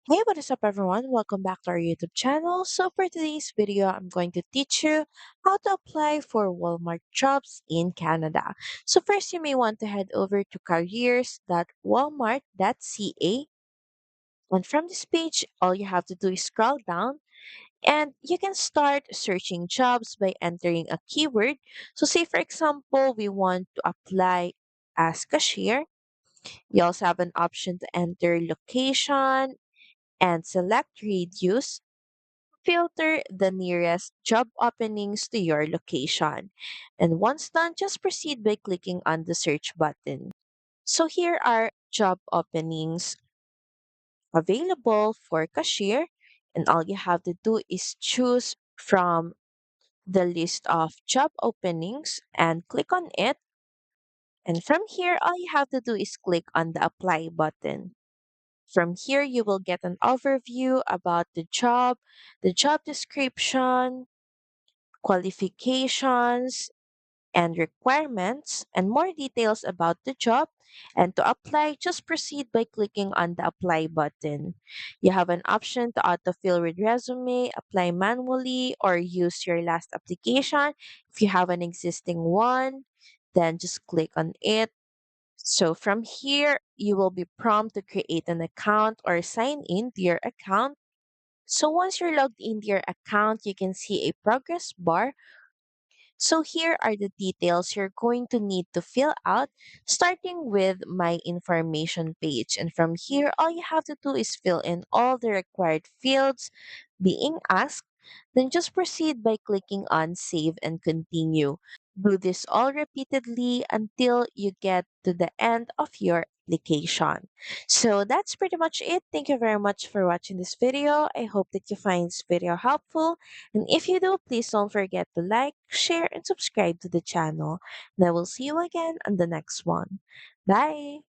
Hey, what is up everyone? Welcome back to our YouTube channel. So for today's video, I'm going to teach you how to apply for Walmart jobs in Canada. So first, you may want to head over to careers.walmart.ca. And from this page, all you have to do is scroll down and you can start searching jobs by entering a keyword. So say for example, we want to apply as cashier. You also have an option to enter location and select radius. Filter the nearest job openings to your location. And once done, just proceed by clicking on the search button. So here are job openings available for cashier, and all you have to do is choose from the list of job openings and click on it. And from here, all you have to do is click on the apply button. From here, you will get an overview about the job description, qualifications, and requirements, and more details about the job. And to apply, just proceed by clicking on the apply button. You have an option to autofill with resume, apply manually, or use your last application. If you have an existing one, then just click on it. So from here, you will be prompted to create an account or sign in to your account. So once you're logged into your account, you can see a progress bar. So here are the details you're going to need to fill out, starting with my information page. And from here, all you have to do is fill in all the required fields being asked. Then just proceed by clicking on save and continue. Do this all repeatedly until you get to the end of your application. So that's pretty much it. Thank you very much for watching this video. I hope that you find this video helpful. And if you do, please don't forget to like, share, and subscribe to the channel. And I will see you again on the next one. Bye!